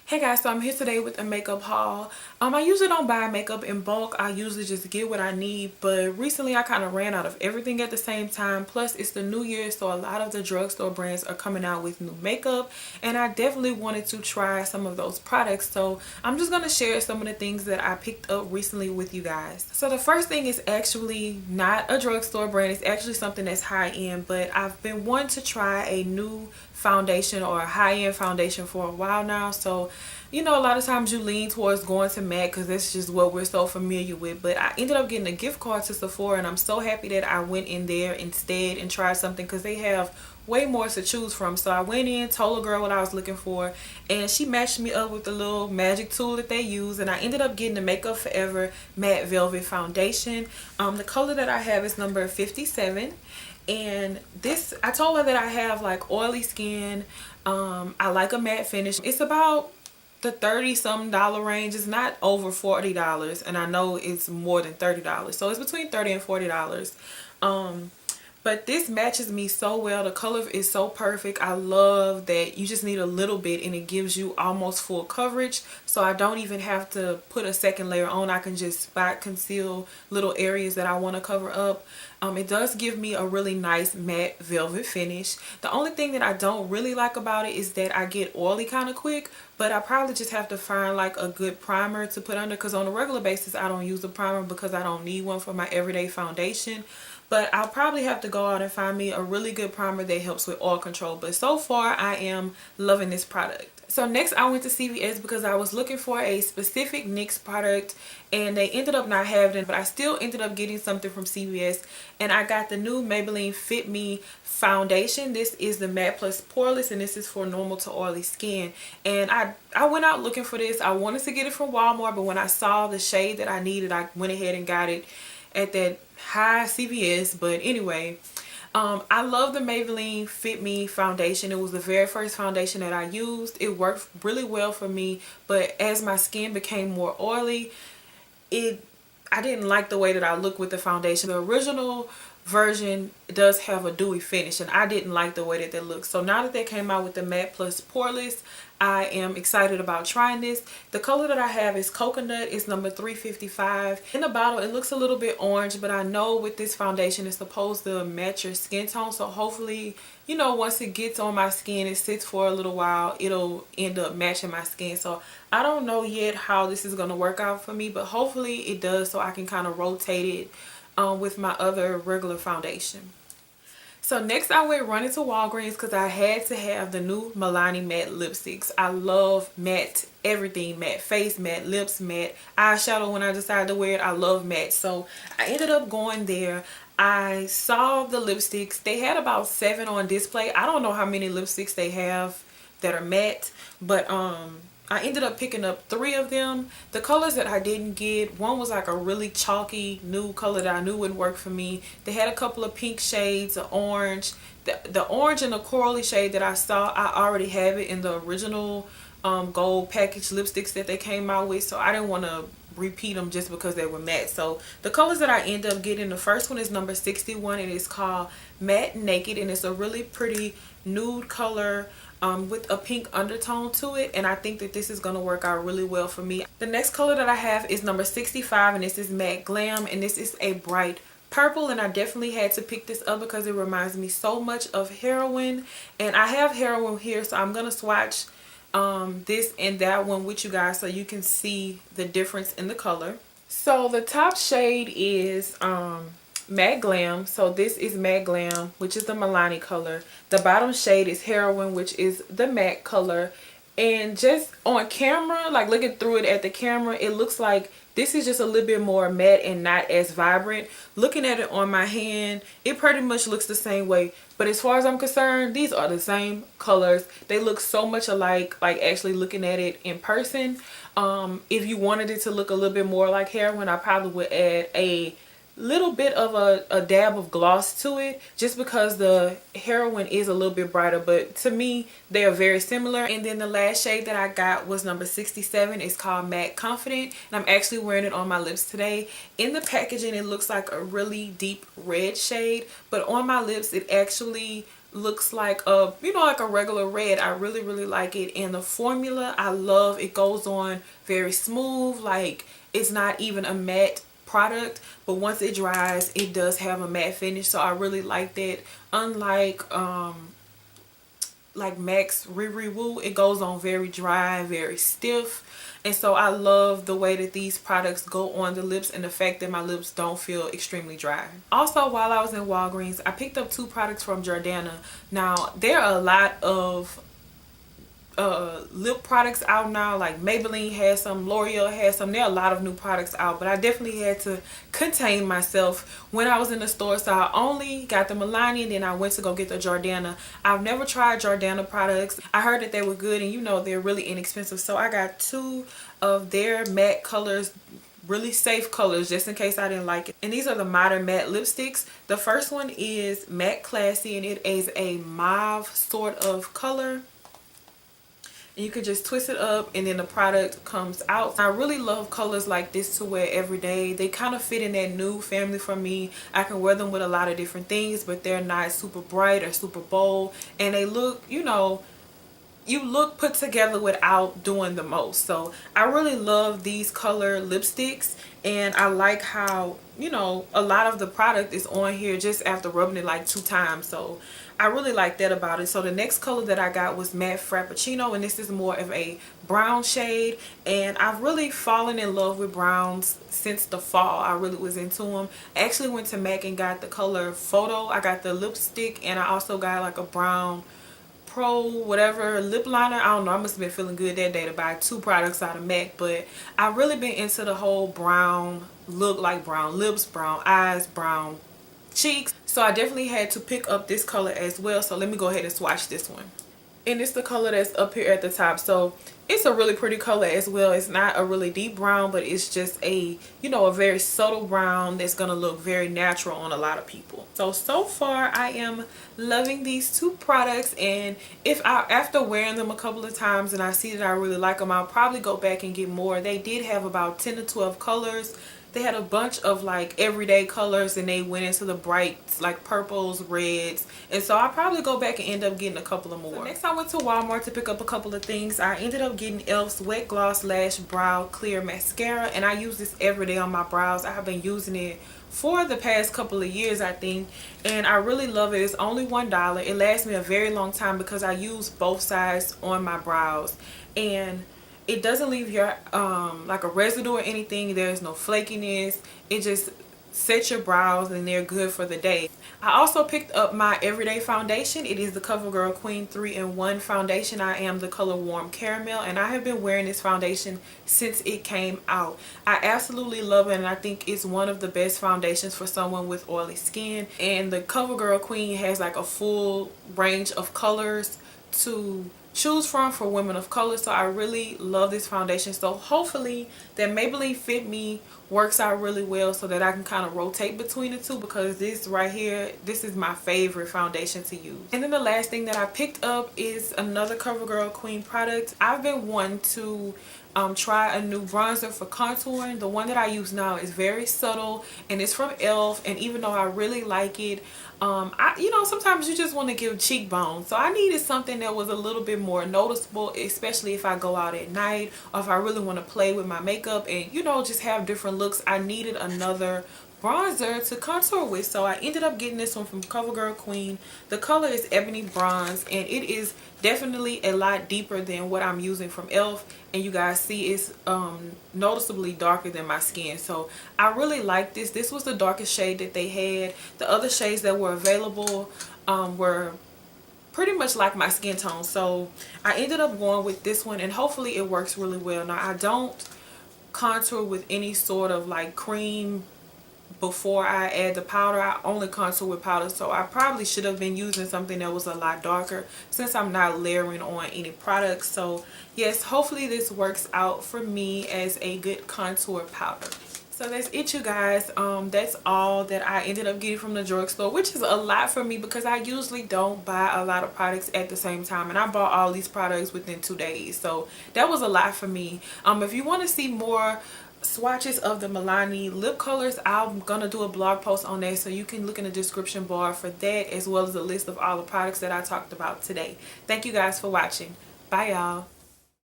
Hey guys, so I'm here today with a makeup haul. I usually don't buy makeup in bulk. I usually just get what I need, but recently I kind of ran out of everything at the same time. Plus it's the new year, so a lot of the drugstore brands are coming out with new makeup, and I definitely wanted to try some of those products. So I'm just going to share some of the things that I picked up recently with you guys. So the first thing is actually not a drugstore brand. It's actually something that's high end, but I've been wanting to try a new foundation or a high-end foundation for a while now. So you know, a lot of times you lean towards going to MAC because that's just what we're so familiar with, but I ended up getting a gift card to Sephora, and I'm so happy that I went in there instead and tried something because they have way more to choose from. So I went in, told a girl what I was looking for, and she matched me up with the little magic tool that they use, and I ended up getting the Makeup Forever Matte Velvet Foundation. The color that I have is number 57. And this, I told her that I have like oily skin. I like a matte finish. It's about the 30 some dollar range. Is not over $40, and I know it's more than $30, so it's between $30 and $40. But this matches me so well. The color is so perfect. I love that you just need a little bit and it gives you almost full coverage, so I don't even have to put a second layer on. I can just spot conceal little areas that I want to cover up. It does give me a really nice matte velvet finish. The only thing that I don't really like about it is that I get oily kind of quick, but I probably just have to find like a good primer to put under, because on a regular basis I don't use a primer because I don't need one for my everyday foundation. But I'll probably have to go out and find me a really good primer that helps with oil control. But so far I am loving this product. So next I went to CVS because I was looking for a specific NYX product, and they ended up not having it, but I still ended up getting something from CVS, and I got the new Maybelline Fit Me foundation. This is the Matte Plus Poreless, and this is for normal to oily skin. And I went out looking for this. I wanted to get it from Walmart, but when I saw the shade that I needed, I went ahead and got it at that high CVS. But anyway, I love the Maybelline Fit Me foundation. It was the very first foundation that I used. It worked really well for me, but as my skin became more oily, I didn't like the way that I look with the foundation. The original version does have a dewy finish, and I didn't like the way that they look. So now that they came out with the Matte Plus Poreless, I am excited about trying this. The color that I have is Coconut. It's number 355. In the bottle it looks a little bit orange, but I know with this foundation it's supposed to match your skin tone, so hopefully, you know, once it gets on my skin, it sits for a little while, it'll end up matching my skin. So I don't know yet how this is going to work out for me, but hopefully it does, so I can kind of rotate it with my other regular foundation. So next I went running to Walgreens because I had to have the new Milani matte lipsticks. I love matte everything, matte face, matte lips, matte eyeshadow. When I decided to wear it, I love matte. So I ended up going there. I saw the lipsticks. They had about 7 on display. I don't know how many lipsticks they have that are matte, but I ended up picking up 3 of them. The colors that I didn't get, one was like a really chalky nude color that I knew wouldn't work for me. They had a couple of pink shades, of orange. The orange and the corally shade that I saw, I already have it in the original gold package lipsticks that they came out with, so I didn't want to repeat them just because they were matte. So the colors that I end up getting, the first one is number 61, and it's called Matte Naked, and it's a really pretty nude color with a pink undertone to it, and I think that this is going to work out really well for me. The next color that I have is number 65, and this is Matte Glam, and this is a bright purple, and I definitely had to pick this up because it reminds me so much of Heroin, and I have Heroin here, so I'm going to swatch this and that one with you guys so you can see the difference in the color. So the top shade is Matte Glam. So this is Matte Glam, which is the Milani color. The bottom shade is Heroin, which is the matte color. And just on camera, like looking through it at the camera, it looks like this is just a little bit more matte and not as vibrant. Looking at it on my hand, it pretty much looks the same way. But as far as I'm concerned, these are the same colors. They look so much alike, like actually looking at it in person. If you wanted it to look a little bit more like Heroin, I probably would add a little bit of a dab of gloss to it, just because the Heroin is a little bit brighter, but to me they are very similar. And then the last shade that I got was number 67. It's called Matte Confident, and I'm actually wearing it on my lips today. In the packaging it looks like a really deep red shade, but on my lips it actually looks like a, you know, like a regular red. I really like it. And the formula, I love. It goes on very smooth. Like, it's not even a matte product, but once it dries, it does have a matte finish. So I really like that. Unlike like MAC's Riri Woo, it goes on very dry, very stiff. And so I love the way that these products go on the lips and the fact that my lips don't feel extremely dry. Also, while I was in Walgreens, I picked up 2 products from Jordana. Now, there are a lot of lip products out now. Like Maybelline has some, L'Oreal has some. There are a lot of new products out, but I definitely had to contain myself when I was in the store. So I only got the Milani, and then I went to go get the Jordana. I've never tried Jordana products. I heard that they were good, and you know, they're really inexpensive. So I got 2 of their matte colors, really safe colors, just in case I didn't like it. And these are the Modern Matte lipsticks. The first one is Matte Classy, and it is a mauve sort of color. You could just twist it up and then the product comes out. I really love colors like this to wear every day. They kind of fit in that nude family for me. I can wear them with a lot of different things, but they're not super bright or super bold, and they look, you know, you look put together without doing the most. So I really love these color lipsticks, and I like how, you know, a lot of the product is on here just after rubbing it like 2 times. So I really like that about it. So the next color that I got was Matte Frappuccino, and this is more of a brown shade, and I've really fallen in love with browns since the fall. I really was into them. I actually went to MAC and got the color Photo. I got the lipstick, and I also got like a brown Pro whatever lip liner. I don't know, I must have been feeling good that day to buy 2 products out of MAC. But I've really been into the whole brown look, like brown lips, brown eyes, brown cheeks. So I definitely had to pick up this color as well. So let me go ahead and swatch this one. And it's the color that's up here at the top. So it's a really pretty color as well. It's not a really deep brown, but it's just a, you know, a very subtle brown that's gonna look very natural on a lot of people. So far I am loving these 2 products, and if I, after wearing them a couple of times and I see that I really like them, I'll probably go back and get more. They did have about 10 to 12 colors. They had a bunch of like everyday colors, and they went into the brights like purples, reds, and so I'll probably go back and end up getting a couple of more. So next I went to Walmart to pick up a couple of things. I ended up getting e.l.f.'s Wet Gloss Lash Brow Clear Mascara, and I use this every day on my brows. I have been using it for the past couple of years, I think, and I really love it. It's only $1. It lasts me a very long time because I use both sides on my brows, and it doesn't leave your like a residue or anything. There's no flakiness. It just sets your brows and they're good for the day. I also picked up my everyday foundation. It is the CoverGirl Queen 3-in-1 foundation. I am the color Warm Caramel, and I have been wearing this foundation since it came out. I absolutely love it, and I think it's one of the best foundations for someone with oily skin. And the CoverGirl Queen has like a full range of colors to choose from for women of color. So I really love this foundation. So hopefully that Maybelline Fit Me works out really well so that I can kind of rotate between the 2, because this right here, this is my favorite foundation to use. And then the last thing that I picked up is another CoverGirl Queen product. I've been wanting to try a new bronzer for contouring. The one that I use now is very subtle, and it's from e.l.f. and even though I really like it, you know, sometimes you just want to give cheekbones. So I needed something that was a little bit more noticeable, especially if I go out at night or if I really want to play with my makeup and, you know, just have different looks. I needed another bronzer to contour with, so I ended up getting this one from CoverGirl Queen. The color is Ebony Bronze, and it is definitely a lot deeper than what I'm using from e.l.f. and you guys see it's noticeably darker than my skin. So I really like this. This was the darkest shade that they had. The other shades that were available were pretty much like my skin tone, so I ended up going with this one, and hopefully it works really well. Now I don't contour with any sort of like cream before I add the powder. I only contour with powder, so I probably should have been using something that was a lot darker since I'm not layering on any products. So yes, hopefully this works out for me as a good contour powder. So that's it, you guys. That's all that I ended up getting from the drugstore, which is a lot for me because I usually don't buy a lot of products at the same time, and I bought all these products within 2 days, so that was a lot for me. If you want to see more swatches of the Milani lip colors. I'm gonna do a blog post on that, so you can look in the description bar for that, as well as a list of all the products that I talked about today. Thank you guys for watching. Bye y'all.